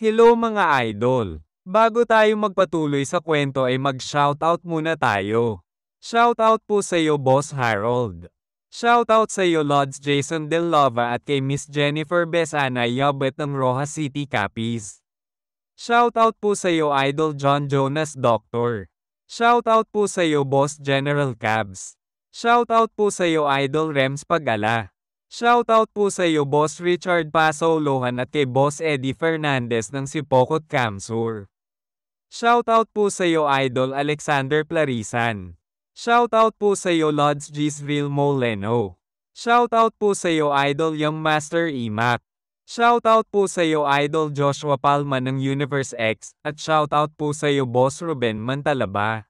Hello mga idol! Bago tayo magpatuloy sa kwento ay mag-shoutout muna tayo. Shoutout po sa iyo Boss Harold. Shoutout sa iyo Lods Jason Del Lova at kay Miss Jennifer Besana Yabet ng Rojas City Capiz. Shoutout po sa iyo Idol John Jonas Doctor. Shoutout po sa iyo Boss General Cabs. Shoutout po sa iyo Idol Rems Pagala. Shoutout po sa iyo Boss Richard Pasolohan at kay Boss Eddie Fernandez ng Sipokot Kamsur. Shoutout po sa iyo Idol Alexander Plarisan. Shoutout po sa iyo Lods Gisril Moleno. Shoutout po sa iyo Idol Young Master Imac. Shoutout po sa iyo Idol Joshua Palma ng Universe X at shoutout po sa iyo Boss Ruben Mantalaba.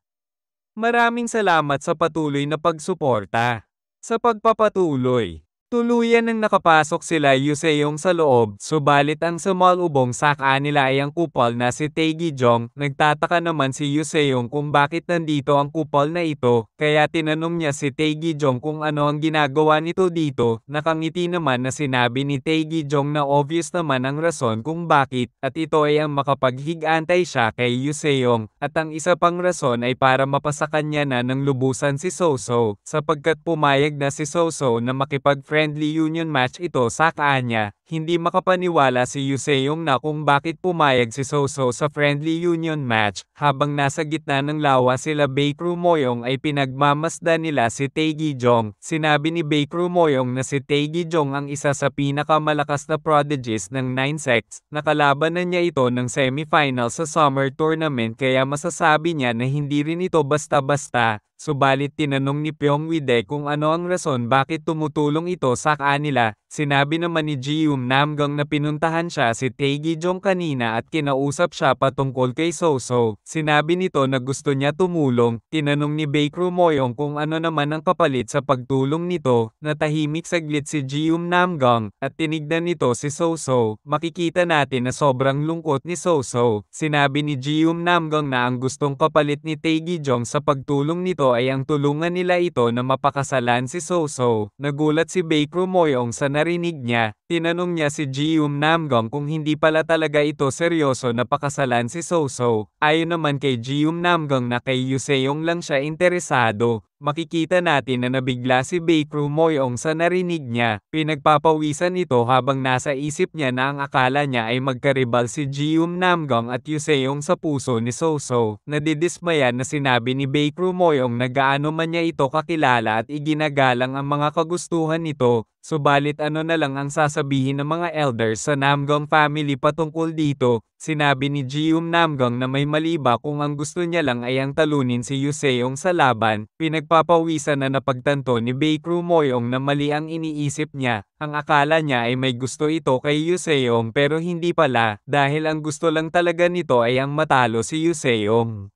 Maraming salamat sa patuloy na pagsuporta. Sa pagpapatuloy, tuluyan nang nakapasok sila Yuseong sa loob, subalit ang sumalubong sa kanila ay ang kupal na si Taegijong. Nagtataka naman si Yuseong kung bakit nandito ang kupal na ito, kaya tinanong niya si Taegijong kung ano ang ginagawa nito dito. Nakangiti naman na sinabi ni Taegijong na obvious naman ang rason kung bakit, at ito ay ang makapaghigantay siya kay Yuseong, at ang isa pang rason ay para mapasakan niya na ng lubusan si Soso, sapagkat pumayag na si Soso na makipag-friendly union match ito sa kanya. Hindi makapaniwala si Yuseong na kung bakit pumayag si Soso sa friendly union match. Habang nasa gitna ng lawa sila Baekru Moyong ay pinagmamasdan nila si Taegijong. Sinabi ni Baekru Moyong na si Taegijong ang isa sa pinakamalakas na prodigies ng 9 sects. Nakalabanan niya ito ng semifinal sa summer tournament kaya masasabi niya na hindi rin ito basta-basta. Subalit tinanong ni Pyong Wide kung ano ang rason bakit tumutulong ito sa kanila. Sinabi naman ni Jium Namgang na pinuntahan siya si Taegijong kanina at kinausap siya patungkol kay Soso. Sinabi nito na gusto niya tumulong. Tinanong ni Baekru Moyong kung ano naman ang kapalit sa pagtulong nito. Natahimik saglit si Jium Namgang at tinignan nito si Soso. Makikita natin na sobrang lungkot ni Soso. Sinabi ni Jium Namgang na ang gustong kapalit ni Taegijong sa pagtulong nito ay ang tulungan nila ito na mapakasalan si Soso. Nagulat si Baekru Moyong sa narinig niya. Tinanong niya si Jium Namgang kung hindi pala talaga ito seryoso na pakasalan si Soso. Ayon naman kay Jium Namgang na kay Yuseong lang siya interesado. Makikita natin na nabigla si Baekru Moyong sa narinig niya. Pinagpapawisan ito habang nasa isip niya na ang akala niya ay magkaribal si Jium Namgang at Yuseong sa puso ni Soso. Nadidismaya na sinabi ni Baekru Moyong na gaano man niya ito kakilala at iginagalang ang mga kagustuhan nito. Subalit ano na lang ang sasabihin ng mga elders sa Namgang family patungkol dito. Sinabi ni Jium Namgang na may mali ba kung ang gusto niya lang ay ang talunin si Yuseong sa laban. Pinagpapawisan na napagtanto ni Baekru Moyong na mali ang iniisip niya. Ang akala niya ay may gusto ito kay Yuseong pero hindi pala, dahil ang gusto lang talaga nito ay ang matalo si Yuseong.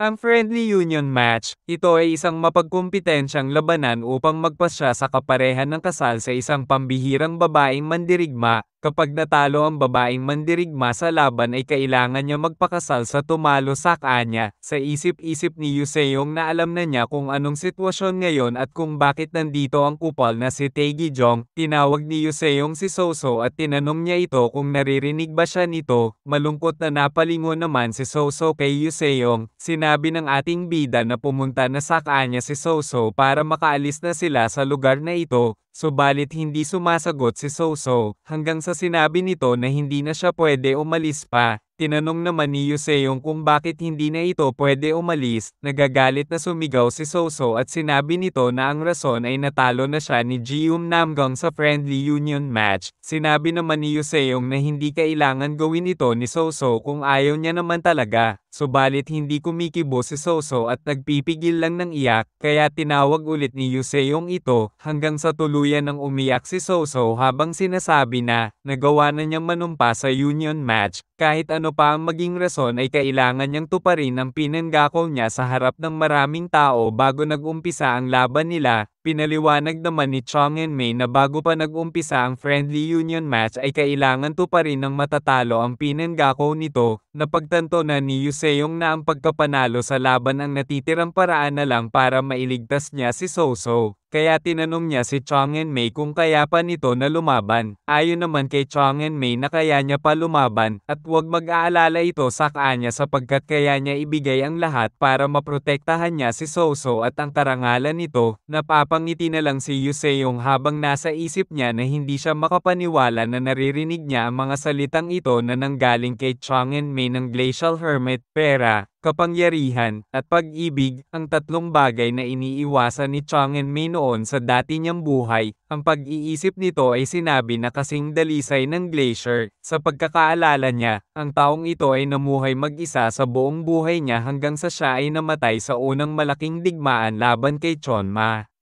Ang friendly union match, ito ay isang mapagkumpetensyang labanan upang magpasya sa kaparehan ng kasal sa isang pambihirang babaeng mandirigma. Kapag natalo ang babaeng mandirigma sa laban ay kailangan niya magpakasal sa tumalo sa kanya. Sa isip-isip ni Yuseong na alam na niya kung anong sitwasyon ngayon at kung bakit nandito ang kupal na si Taegijong, tinawag ni Yuseong si Soso at tinanong niya ito kung naririnig ba siya nito. Malungkot na napalingon naman si Soso kay Yuseong. Sinabi ng ating bida na pumunta na sa kanya si Soso para makaalis na sila sa lugar na ito. Subalit hindi sumasagot si Soso, hanggang sa sinabi nito na hindi na siya pwede umalis pa. Tinanong naman ni Yuseong kung bakit hindi na ito pwede umalis. Nagagalit na sumigaw si Soso at sinabi nito na ang rason ay natalo na siya ni Jium Namgang sa friendly union match. Sinabi naman ni Yuseong na hindi kailangan gawin ito ni Soso kung ayaw niya naman talaga. Subalit hindi kumikibo si Soso at nagpipigil lang ng iyak, kaya tinawag ulit ni Yuseong ito, hanggang sa tuluyan ng umiyak si Soso habang sinasabi na nagawa na niyang manumpa sa union match. Kahit ano pa ang maging rason ay kailangan niyang tuparin ang pinanggako niya sa harap ng maraming tao bago nag-umpisa ang laban nila. Pinaliwanag naman ni Chong and May na bago pa nag-umpisa ang friendly union match ay kailangan tuparin ng matatalo ang pinanggako nito, napagtanto na ni Yuseong na ang pagkapanalo sa laban ang natitirang paraan na lang para mailigtas niya si Soso. Kaya tinanong niya si Chong and May kung kaya pa nito na lumaban. Ayon naman kay Chong and May na kaya niya pa lumaban, at huwag mag-aalala ito sa kanya sapagkat kaya niya ibigay ang lahat para maprotektahan niya si Soso at ang karangalan nito. Napapangiti na lang si Yuseong habang nasa isip niya na hindi siya makapaniwala na naririnig niya ang mga salitang ito na nanggaling kay Chong and May ng Glacial Hermit, pera, kapangyarihan, at pag-ibig, ang tatlong bagay na iniiwasan ni Chong and May noon sa dati niyang buhay. Ang pag-iisip nito ay sinabi na kasing dalisay ng glacier. Sa pagkakaalala niya, ang taong ito ay namuhay mag-isa sa buong buhay niya hanggang sa siya ay namatay sa unang malaking digmaan laban kay Chonma.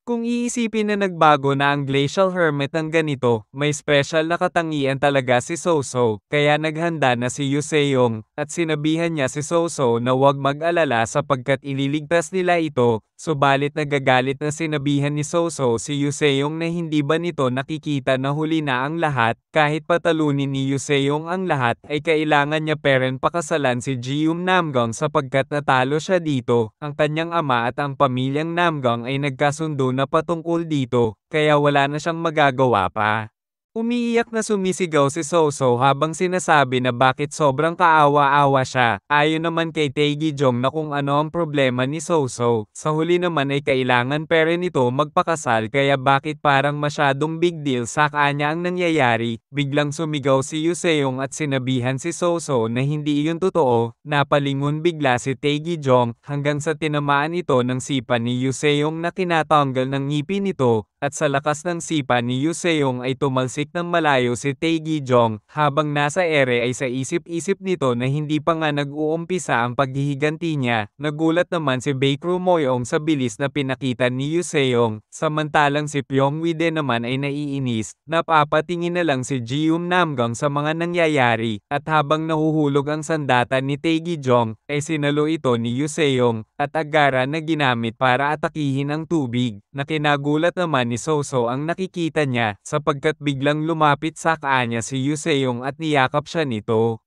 Kung iisipin na nagbago na ang Glacial Hermit ng ganito, may special na katangian talaga si Soso, kaya naghanda na si Yuseong, at sinabihan niya si Soso na huwag mag-alala sapagkat ililigtas nila ito, subalit nagagalit na sinabihan ni Soso si Yuseong na hindi ba nito nakikita na huli na ang lahat, kahit patalunin ni Yuseong ang lahat ay kailangan niya peren pakasalan si Jeum Namgong sapagkat natalo siya dito, ang kanyang ama at ang pamilyang Namgong ay nagkasundo na patungkol dito, kaya wala na siyang magagawa pa. Umiiyak na sumisigaw si Soso habang sinasabi na bakit sobrang kaawa-awa siya. Ayon naman kay Taegijong na kung ano ang problema ni Soso. Sa huli naman ay kailangan pera nito magpakasal kaya bakit parang masyadong big deal sa kanya ang nangyayari. Biglang sumigaw si Yuseong at sinabihan si Soso na hindi iyon totoo. Napalingon bigla si Taegijong hanggang sa tinamaan ito ng sipa ni Yuseong na kinatanggal ng ngipin nito. At sa lakas ng sipa ni Yuseong ay tumalsik ng malayo si Taegijong, habang nasa ere ay sa isip-isip nito na hindi pa nga nag-uumpisa ang paghihiganti niya. Nagulat naman si Baekru Moyong sa bilis na pinakita ni Yuseong, samantalang si Pyongwide naman ay naiinis. Napapatingin na lang si Jeum Namgong sa mga nangyayari, at habang nahuhulog ang sandata ni Taegijong, ay sinalo ito ni Yuseong, at agara na ginamit para atakihin ang tubig. Nakinagulat naman ni Soso ang nakikita niya, sapagkat biglang lumapit sa kanya si Yuseong at niyakap siya nito.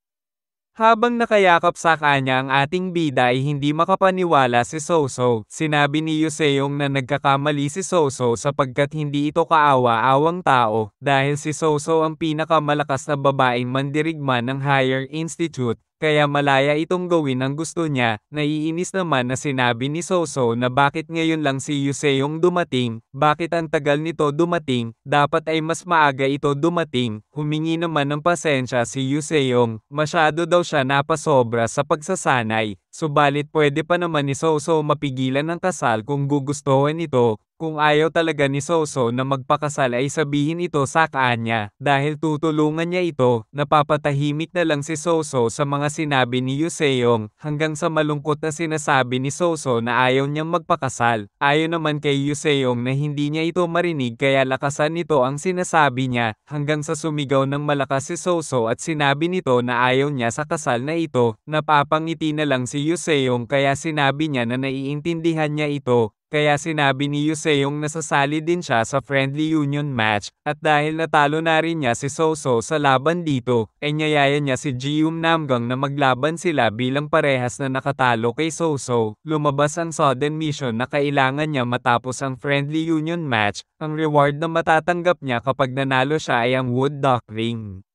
Habang nakayakap sa kanya ang ating bida ay hindi makapaniwala si Soso. Sinabi ni Yuseong na nagkakamali si Soso sapagkat hindi ito kaawa-awang tao, dahil si Soso ang pinakamalakas na babaeng mandirigma ng Higher Institute. Kaya malaya itong gawin ang gusto niya. Naiinis naman na sinabi ni Soso na bakit ngayon lang si Yuseong dumating, bakit ang tagal nito dumating, dapat ay mas maaga ito dumating. Humingi naman ng pasensya si Yuseong, masyado daw siya napasobra sa pagsasanay. Subalit pwede pa naman ni Soso mapigilan ang kasal kung gugustuhan ito. Kung ayaw talaga ni Soso na magpakasal ay sabihin ito sa kanya, dahil tutulungan niya ito. Napapatahimik na lang si Soso sa mga sinabi ni Yuseong, hanggang sa malungkot na sinasabi ni Soso na ayaw niyang magpakasal. Ayon naman kay Yuseong na hindi niya ito marinig kaya lakasan nito ang sinasabi niya, hanggang sa sumigaw ng malakas si Soso at sinabi nito na ayaw niya sa kasal na ito. Napapangiti na lang si Yuseong kaya sinabi niya na naiintindihan niya ito. Kaya sinabi ni Yuseong na sasali din siya sa friendly union match, at dahil natalo na rin niya si Soso sa laban dito, ay niyayaya niya si Jeum Namgong na maglaban sila bilang parehas na nakatalo kay Soso. Lumabas ang sudden mission na kailangan niya matapos ang friendly union match. Ang reward na matatanggap niya kapag nanalo siya ay ang Wood Duck Ring.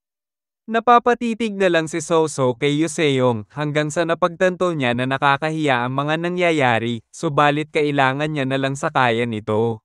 Napapatitig na lang si Soso kay Yuseong hanggang sa napagtanto niya na nakakahiya ang mga nangyayari, subalit kailangan niya na lang sakayan ito.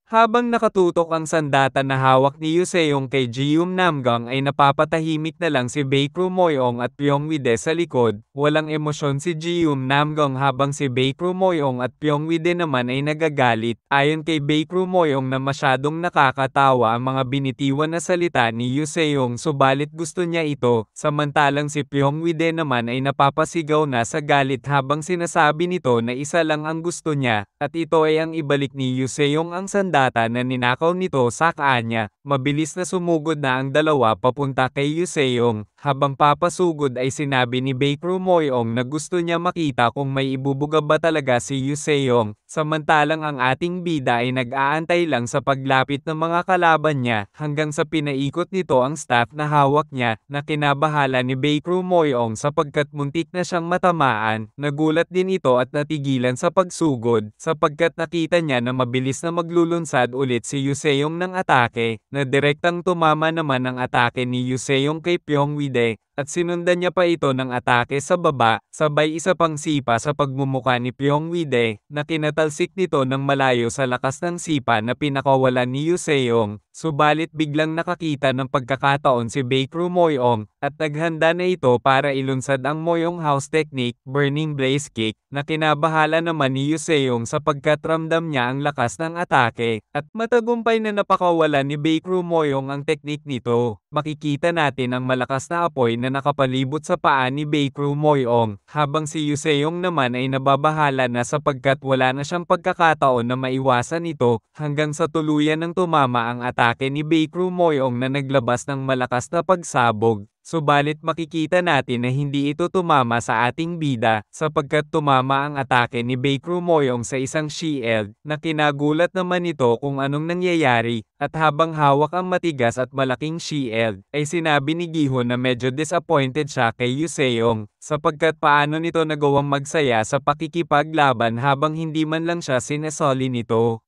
Habang nakatutok ang sandata na hawak ni Yuseong kay Jeum Namgong ay napapatahimik na lang si Baekru Moyong at Pyongwide sa likod. Walang emosyon si Jeum Namgong habang si Baekru Moyong at Pyongwide naman ay nagagalit. Ayon kay Baekru Moyong na masyadong nakakatawa ang mga binitiwan na salita ni Yuseong subalit gusto niya ito. Samantalang si Pyongwide naman ay napapasigaw na sa galit habang sinasabi nito na isa lang ang gusto niya, at ito ay ang ibalik ni Yuseong ang sandata na ninakaw nito sa kanya. Mabilis na sumugod na ang dalawa papunta kay Yuseong, Habang papasugod ay sinabi ni Baekru Moyong na gusto niya makita kung may ibubuga ba talaga si Yuseong, samantalang ang ating bida ay nag-aantay lang sa paglapit ng mga kalaban niya hanggang sa pinaikot nito ang staff na hawak niya na kinabahala ni Baekru Moyong sapagkat muntik na siyang matamaan. Nagulat din ito at natigilan sa pagsugod sapagkat nakita niya na mabilis na maglulunsad ulit si Yuseong ng atake, na direktang tumama naman ang atake ni Yuseong kay Pyongwide, at sinundan niya pa ito ng atake sa baba, sabay isa pang sipa sa pagmumuka ni Pyongwide, na kinatalsik nito ng malayo sa lakas ng sipa na pinakawalan ni Yuseong. Subalit biglang nakakita ng pagkakataon si Baekru Moyong, at naghanda na ito para ilunsad ang Moyong House Technique, Burning Blaze Kick, na kinabahala naman ni Yuseong sapagkat ramdam niya ang lakas ng atake, at matagumpay na napakawalan ni Baekru Moyong ang teknik nito. Makikita natin ang malakas na apoy na nakapalibot sa paa ni Baekru Moyong, habang si Yuseong naman ay nababahala na sapagkat wala na siyang pagkakataon na maiwasan ito, hanggang sa tuluyan ng tumama ang atake ni Baekru Moyong na naglabas ng malakas na pagsabog. Subalit makikita natin na hindi ito tumama sa ating bida, sapagkat tumama ang atake ni Baekru Moyong sa isang shield, na kinagulat naman ito kung anong nangyayari, at habang hawak ang matigas at malaking shield, ay sinabi ni Giho na medyo disappointed siya kay Yuseong, sapagkat paano nito nagawang magsaya sa pakikipaglaban habang hindi man lang siya sinasoli nito.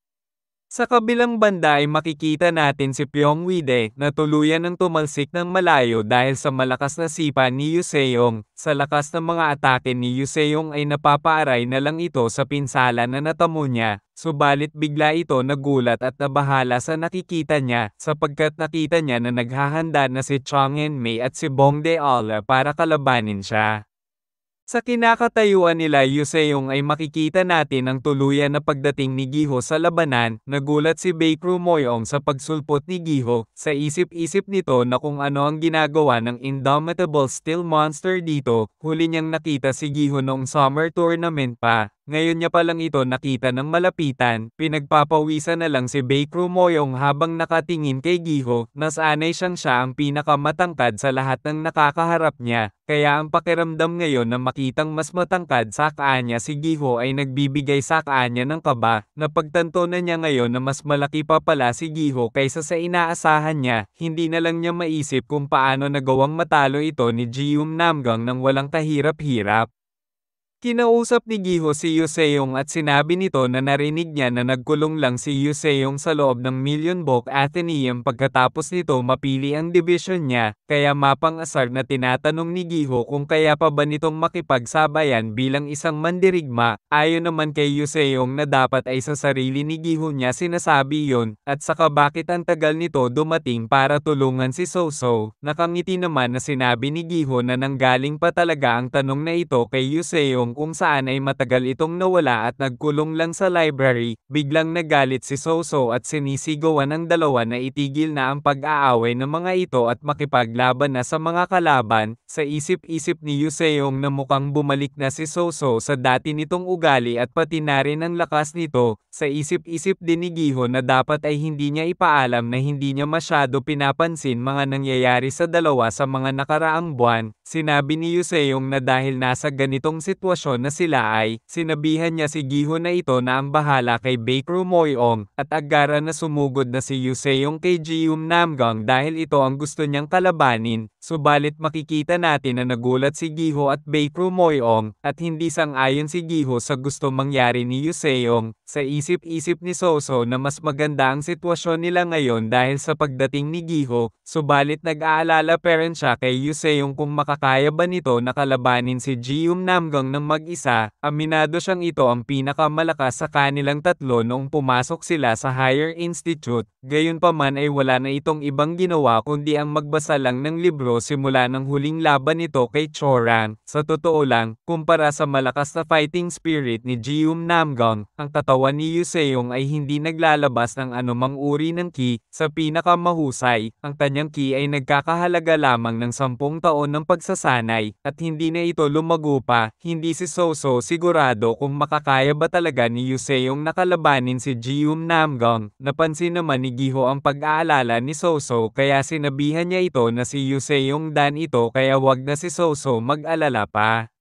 Sa kabilang banda ay makikita natin si Pyongwide na tuluyan ng tumalsik ng malayo dahil sa malakas na sipa ni Yuseong. Sa lakas ng mga atake ni Yuseong ay napapaaray na lang ito sa pinsala na natamo niya, subalit bigla ito nagulat at nabahala sa nakikita niya sapagkat nakita niya na naghahanda na si Chong En-mei at si Bong De-ola para kalabanin siya. Sa kinakatayuan nila Yuseong ay makikita natin ang tuluyan na pagdating ni Giho sa labanan. Nagulat si Baekru Moyong sa pagsulpot ni Giho, sa isip-isip nito na kung ano ang ginagawa ng Indomitable Steel Monster dito. Huli niyang nakita si Giho noong summer tournament pa. Ngayon niya palang ito nakita ng malapitan, pinagpapawisan na lang si Baekru Moyong habang nakatingin kay Giho, nasanay siyang siya ang pinakamatangkad sa lahat ng nakakaharap niya, kaya ang pakiramdam ngayon na makitang mas matangkad sa kanya si Giho ay nagbibigay sa kanya ng kaba, na pagtanto na niya ngayon na mas malaki pa pala si Giho kaysa sa inaasahan niya, hindi na lang niya maisip kung paano nagawang matalo ito ni Jium Namgang nang walang kahirap-hirap. Kinausap ni Giho si Yuseong at sinabi nito na narinig niya na nagkulong lang si Yuseong sa loob ng Millionbok Athenaeum pagkatapos nito mapili ang division niya, kaya mapang-asar na tinatanong ni Giho kung kaya pa ba nitong makipagsabayan bilang isang mandirigma. Ayon naman kay Yuseong na dapat ay sa sarili ni Giho niya sinasabi yon, at saka bakit ang tagal nito dumating para tulungan si Soso. Nakangiti naman na sinabi ni Giho na nanggaling pa talaga ang tanong na ito kay Yuseong kung saan ay matagal itong nawala at nagkulong lang sa library. Biglang nagalit si Soso at sinisigawan ng dalawa na itigil na ang pag-aaway ng mga ito at makipaglaban na sa mga kalaban. Sa isip-isip ni Yuseong na mukhang bumalik na si Soso sa dati nitong ugali at pati na rin ang lakas nito. Sa isip-isip din ni Giho na dapat ay hindi niya ipaalam na hindi niya masyado pinapansin mga nangyayari sa dalawa sa mga nakaraang buwan. Sinabi ni Yuseong na dahil nasa ganitong sitwasyon na sila ay, sinabihan niya si Giho na ito na ang bahala kay Baekru Moyong, at agara na sumugod na si Yuseong kay Jium Namgang dahil ito ang gusto niyang kalabanin. Subalit makikita natin na nagulat si Giho at Baekru Moyong, at hindi sang-ayon si Giho sa gusto mangyari ni Yuseong. Sa isip-isip ni Soso na mas maganda ang sitwasyon nila ngayon dahil sa pagdating ni Giho, subalit nag-aalala pa rin siya kay Yuseong kung makakaya ba nito na kalabanin si Jium Namgang ng mag-isa. Aminado siyang ito ang pinakamalakas sa kanilang tatlo noong pumasok sila sa Higher Institute. Gayunpaman ay wala na itong ibang ginawa kundi ang magbasa lang ng libro simula ng huling laban nito kay Choran. Sa totoo lang, kumpara sa malakas na fighting spirit ni Jium Namgang, ang katawan katawan ni Yuseong ay hindi naglalabas ng anumang uri ng ki, sa pinakamahusay, ang kanyang ki ay nagkakahalaga lamang ng 10 taon ng pagsasanay, at hindi na ito lumago pa. Hindi si Soso sigurado kung makakaya ba talaga ni Yuseong nakalabanin si Jium Namgang. Napansin naman ni Giho ang pag-aalala ni Soso kaya sinabihan niya ito na si Yuseong dan ito kaya wag na si Soso mag-alala pa.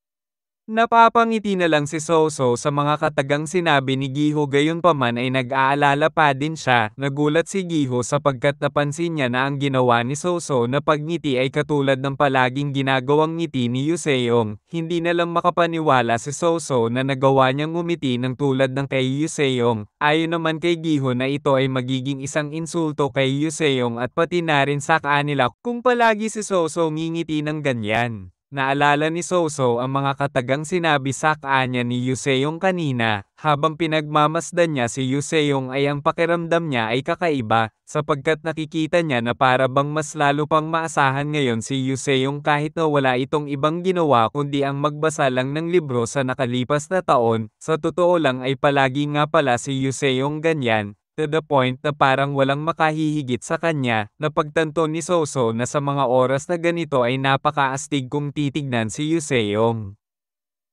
Napapangiti na lang si Soso sa mga katagang sinabi ni Giho gayunpaman ay nag-aalala pa din siya. Nagulat si Giho sapagkat napansin niya na ang ginawa ni Soso na pagngiti ay katulad ng palaging ginagawang ngiti ni Yuseong. Hindi na lang makapaniwala si Soso na nagawa niyang ngumiti ng tulad ng kay Yuseong. Ayon naman kay Giho na ito ay magiging isang insulto kay Yuseong at pati na rin sa kanila kung palagi si Soso ngingiti ng ganyan. Naalala ni Soso ang mga katagang sinabi sa kanya ni Yuseong kanina, habang pinagmamasdan niya si Yuseong ay ang pakiramdam niya ay kakaiba, sapagkat nakikita niya na para bang mas lalo pang maasahan ngayon si Yuseong kahit na wala itong ibang ginawa kundi ang magbasa lang ng libro sa nakalipas na taon. Sa totoo lang ay palagi nga pala si Yuseong ganyan. To the point na parang walang makahihigit sa kanya. Napagtanto ni Soso na sa mga oras na ganito ay napakaastig kung titignan si Yuseong.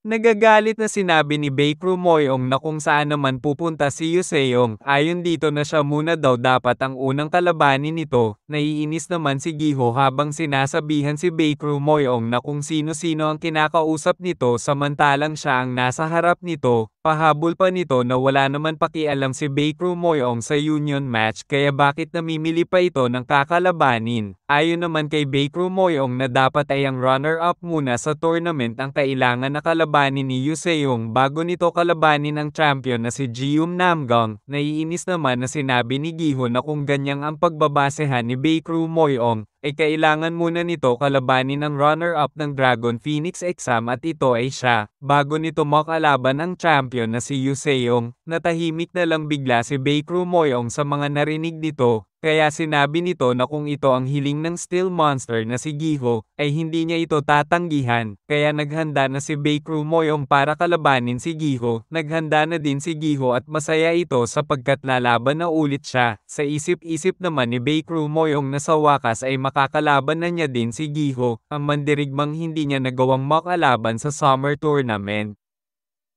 Nagagalit na sinabi ni Baekru Moyong na kung saan naman pupunta si Yuseong. Ayon dito na siya muna daw dapat ang unang kalabanin nito. Naiinis naman si Giho habang sinasabihan si Baekru Moyong na kung sino-sino ang kinakausap nito samantalang siya ang nasa harap nito. Pahabol pa nito na wala naman pakialam si Baekru Moyong sa union match kaya bakit namimili pa ito ng kakalabanin. Ayon naman kay Baekru Moyong na dapat ay ang runner-up muna sa tournament ang kailangan na kalabanin ni Yuseong bago nito kalabanin ang champion na si Jium Namgang. Naiinis naman na sinabi ni Giho na kung ganyang ang pagbabasehan ni Baekru Moyong, ay kailangan muna nito kalabanin ang runner-up ng Dragon Phoenix exam at ito ay siya, bago nito makalaban ang champion na si Yuseong. Natahimik na lang bigla si Baekru Moyong sa mga narinig nito. Kaya sinabi nito na kung ito ang hiling ng Steel Monster na si Giho, ay hindi niya ito tatanggihan. Kaya naghanda na si Baekru Moyong para kalabanin si Giho. Naghanda na din si Giho at masaya ito sapagkat lalaban na ulit siya. Sa isip-isip naman ni Baekru Moyong na sa wakas ay makakalaban na niya din si Giho, ang mandirigmang hindi niya nagawang makalaban sa summer tournament.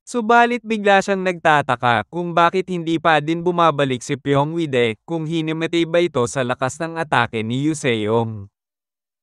Subalit bigla siyang nagtataka kung bakit hindi pa din bumabalik si Pyeongwide kung hinimatay ba ito sa lakas ng atake ni Yuseong.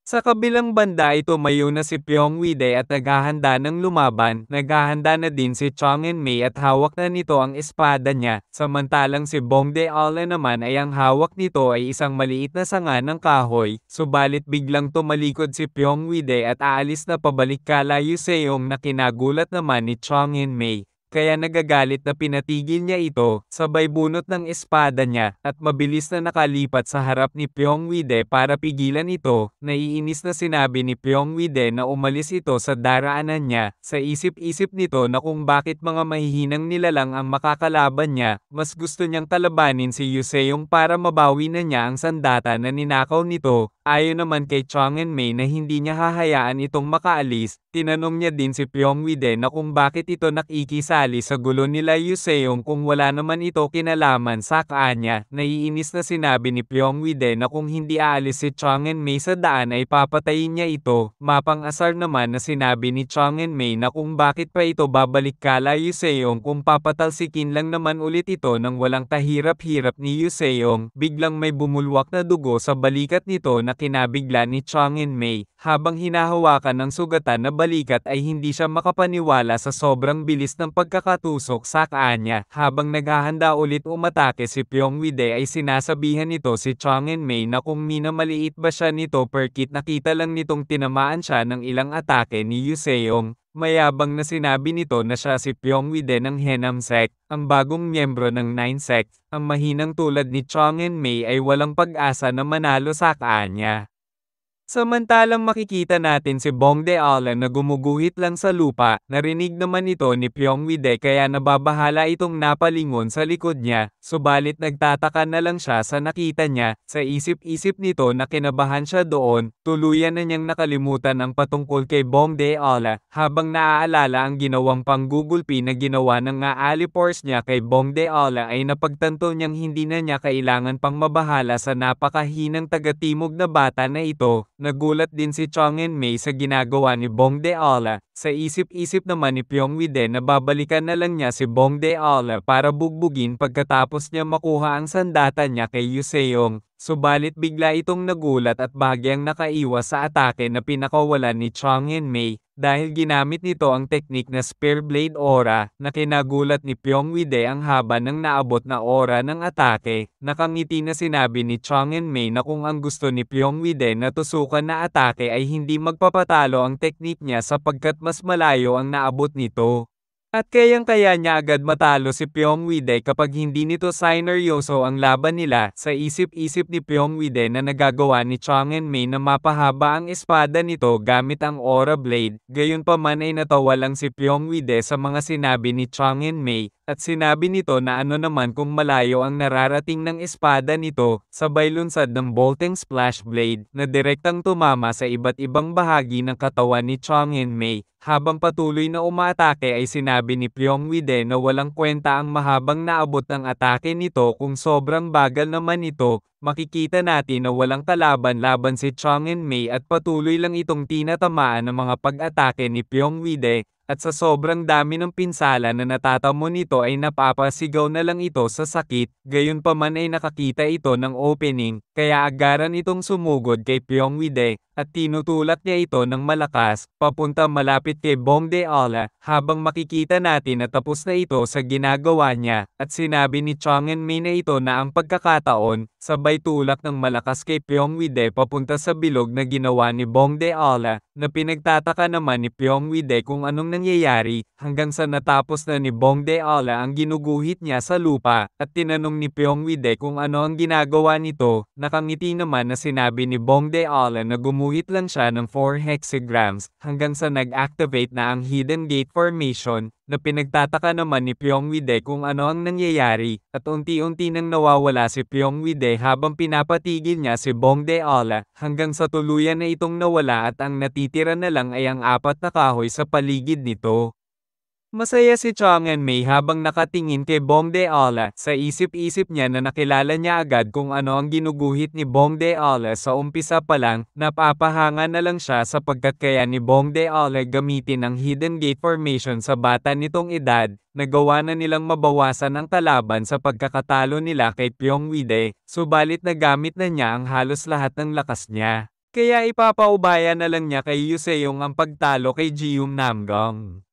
Sa kabilang banda ay tumayo na si Pyeongwide at naghahanda ng lumaban. Naghahanda na din si Chong En-mei at hawak na nito ang espada niya. Samantalang si Bongde-ale naman ay ang hawak nito ay isang maliit na sanga ng kahoy. Subalit biglang tumalikod si Pyeongwide at aalis na pabalik kala Yuseong na kinagulat naman ni Chong En-mei. Kaya nagagalit na pinatigil niya ito, sabay bunot ng espada niya, at mabilis na nakalipat sa harap ni Pyeongwide para pigilan ito. Naiinis na sinabi ni Pyeongwide na umalis ito sa daraanan niya. Sa isip-isip nito na kung bakit mga mahihinang nilalang ang makakalaban niya, mas gusto niyang kalabanin si Yuseong para mabawi na niya ang sandata na ninakaw nito. Ayon naman kay Chong En-mei na hindi niya hahayaan itong makaalis, tinanong niya din si Pyeongwide na kung bakit ito nakikisali sa gulo nila Yuseong kung wala naman ito kinalaman sa kanya. Naiinis na sinabi ni Pyeongwide na kung hindi aalis si Chong En-mei sa daan ay papatayin niya ito. Mapang-asar naman na sinabi ni Chong En-mei na kung bakit pa ito babalik kala Yuseong kung papatalsikin lang naman ulit ito ng walang kahirap-hirap ni Yuseong. Biglang may bumulwak na dugo sa balikat nito na kinabigla ni Chong En-mei. Habang hinahawakan ng sugatan na balikat ay hindi siya makapaniwala sa sobrang bilis ng pagkakatusok sa kanya. Habang naghahanda ulit umatake si Pyeongwide ay sinasabihan nito si Chong En-mei na kung minamaliit ba siya nito perkit nakita lang nitong tinamaan siya ng ilang atake ni Yuseong. Mayabang na sinabi nito na siya si Pyeongwide ng Henam Sect, ang bagong miyembro ng 9 Sect. Ang mahinang tulad ni Chong En-mei ay walang pag-asa na manalo sa kanya. Samantalang makikita natin si Bongdeala na gumuguhit lang sa lupa, narinig naman ito ni Pyongwide kaya nababahala itong napalingon sa likod niya, subalit nagtataka na lang siya sa nakita niya, sa isip-isip nito na kinabahan siya doon, tuluyan na niyang nakalimutan ang patungkol kay Bongdeala, habang naaalala ang ginawang panggugulpi na ginawa ng nga-alipors niya kay Bongdeala ay napagtanto niyang hindi na niya kailangan pang mabahala sa napakahinang taga-timog na bata na ito. Nagulat din si Chong En-mei sa ginagawa ni Bongdeala, sa isip-isip naman ni Pyongwide na babalikan na lang niya si Bongdeala para bugbugin pagkatapos niya makuha ang sandata niya kay Yuseong, subalit bigla itong nagulat at bahagyang nakaiwas sa atake na pinakawalan ni Chong En-mei, dahil ginamit nito ang teknik na Spear Blade Aura, na kinagulat ni Pyongwide ang haba ng naabot na aura ng atake. Nakangiti na sinabi ni Chong En-mei na kung ang gusto ni Pyongwide na tusukan na atake ay hindi magpapatalo ang teknik niya sapagkat mas malayo ang naabot nito. At kayang-kaya niya agad matalo si Pyongwide kapag hindi nito sineryoso ang laban nila, sa isip-isip ni Pyongwide na nagagawa ni Chong En-mei na mapahaba ang espada nito gamit ang Aura Blade, gayunpaman ay natawa lang si Pyongwide sa mga sinabi ni Chong En-mei, at sinabi nito na ano naman kung malayo ang nararating ng espada nito, sabay lunsad ng Bolting Splash Blade, na direktang tumama sa iba't ibang bahagi ng katawan ni Chong En-mei. Habang patuloy na umaatake ay sinabi ni Pyongwide na walang kwenta ang mahabang naabot ng atake nito kung sobrang bagal naman ito, makikita natin na walang kalaban-laban si Chong En-mei at patuloy lang itong tinatamaan ng mga pag-atake ni Pyongwide, at sa sobrang dami ng pinsala na natatamo nito ay napapasigaw na lang ito sa sakit, gayunpaman ay nakakita ito ng opening, kaya agaran itong sumugod kay Pyongwide, at tinutulak niya ito ng malakas, papunta malapit kay Bongdeala, habang makikita natin na tapos na ito sa ginagawa niya, at sinabi ni Chong En-mei na ito na ang pagkakataon, sabay tulak ng malakas kay Pyongwide papunta sa bilog na ginawa ni Bongdeala, na pinagtataka naman ni Pyongwide kung anong nangyayari, hanggang sa natapos na ni Bongdeala ang ginuguhit niya sa lupa, at tinanong ni Pyongwide kung ano ang ginagawa nito, nakangiti naman na sinabi ni Bongdeala na gumuhit lang siya ng 4 hexagrams, hanggang sa nag-activate na ang Hidden Gate Formation, na pinagtataka naman ni Pyongwide kung ano ang nangyayari, at unti-unti nang nawawala si Pyongwide habang pinapatigil niya si Bongdeala, hanggang sa tuluyan na itong nawala at ang natitira na lang ay ang 4 na kahoy sa paligid nito. Masaya si Chong En-mei habang nakatingin kay Bongdeala, sa isip-isip niya na nakilala niya agad kung ano ang ginuguhit ni Bongdeala sa umpisa pa lang, napapahanga na lang siya sapagkat kaya ni Bongdeala gamitin ang Hidden Gate Formation sa bata nitong edad, nagawa na nilang mabawasan ang kalaban sa pagkakatalo nila kay Pyongwide, subalit nagamit na niya ang halos lahat ng lakas niya. Kaya ipapaubaya na lang niya kay Yuseong ang pagtalo kay Jium Namgong.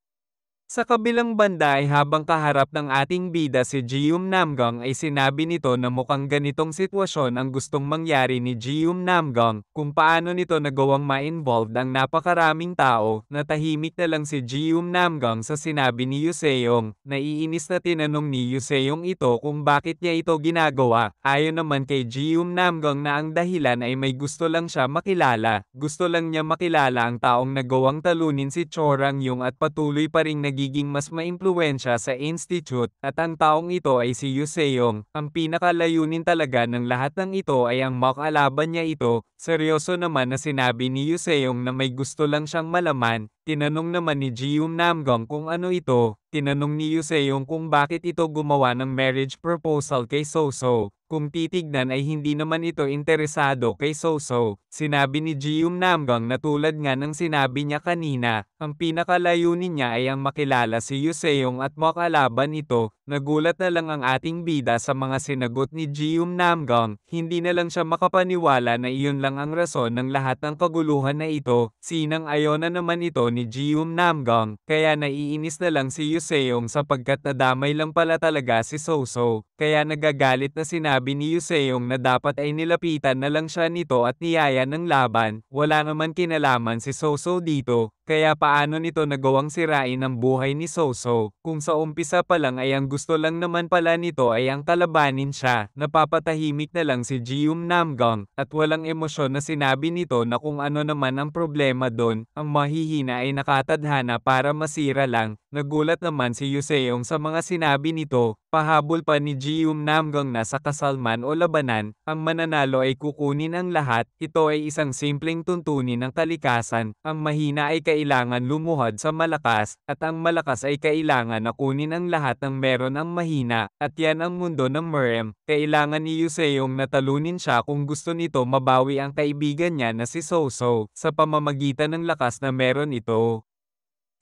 Sa kabilang banda ay habang kaharap ng ating bida si Jium Namgong ay sinabi nito na mukhang ganitong sitwasyon ang gustong mangyari ni Jium Namgong, kung paano nito nagawang ma-involved ang napakaraming tao, natahimik na lang si Jium Namgong sa sinabi ni Yuseong, naiinis na tinanong ni Yuseong ito kung bakit niya ito ginagawa, ayon naman kay Jium Namgong na ang dahilan ay may gusto lang siya makilala, gusto lang niya makilala ang taong nagawang talunin si Cho Rang-yung at patuloy pa ring nagiging mas maimpluwensya sa institute, at ang taong ito ay si Yuseong. Ang pinakalayunin talaga ng lahat ng ito ay ang makalaban niya ito. Seryoso naman na sinabi ni Yuseong na may gusto lang siyang malaman. Tinanong naman ni Jium Namgong kung ano ito. Tinanong ni Yuseong kung bakit ito gumawa ng marriage proposal kay Soso. Kung titignan ay hindi naman ito interesado kay Soso. Sinabi ni Jium Namgong na tulad nga ng sinabi niya kanina, ang pinakalayunin niya ay ang makilala si Yuseong at makalaban ito. Nagulat na lang ang ating bida sa mga sinagot ni Jium Namgong. Hindi na lang siya makapaniwala na iyon lang ang rason ng lahat ng kaguluhan na ito. Sinang-ayon na naman ito ni Jeum Namgung, kaya naiinis na lang si Yoseong sapagkat nadamay lang pala talaga si Soso, kaya nagagalit na sinabi ni Yoseong na dapat ay nilapitan na lang siya nito at niyaya ng laban, wala naman kinalaman si Soso dito, kaya paano nito nagawang sirain ang buhay ni Soso, kung sa umpisa pa lang ay ang gusto lang naman pala nito ay ang kalabanin siya, napapatahimik na lang si Jeum Namgung, at walang emosyon na sinabi nito na kung ano naman ang problema doon, ang mahihina ay nakatadhana para masira lang. Nagulat naman si Yoseong sa mga sinabi nito, pahabol pa ni Jeum Namgung na sa kasalman o labanan, ang mananalo ay kukunin ang lahat, ito ay isang simpleng tuntunin ng kalikasan, ang mahina ay kailangan lumuhod sa malakas, at ang malakas ay kailangan na kunin ang lahat ng meron ang mahina, at yan ang mundo ng Merem, kailangan ni Yoseong na talunin siya kung gusto nito mabawi ang kaibigan niya na si Soso, sa pamamagitan ng lakas na meron ito.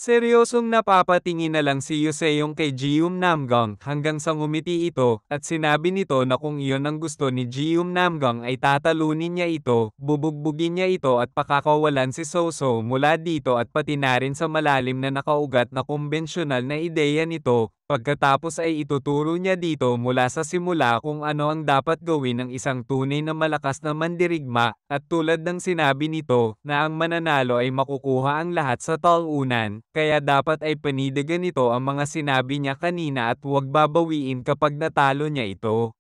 Seryosong napapatingin na lang si Yoseong kay Jeum Namgung hanggang sa ngumiti ito, at sinabi nito na kung iyon ang gusto ni Jeum Namgung ay tatalunin niya ito, bubugbugin niya ito at pakakawalan si Soso mula dito at pati na rin sa malalim na nakaugat na kumbensyonal na ideya nito. Pagkatapos ay ituturo niya dito mula sa simula kung ano ang dapat gawin ng isang tunay na malakas na mandirigma, at tulad ng sinabi nito, na ang mananalo ay makukuha ang lahat sa talunan, kaya dapat ay panidigan nito ang mga sinabi niya kanina at huwag babawiin kapag natalo niya ito.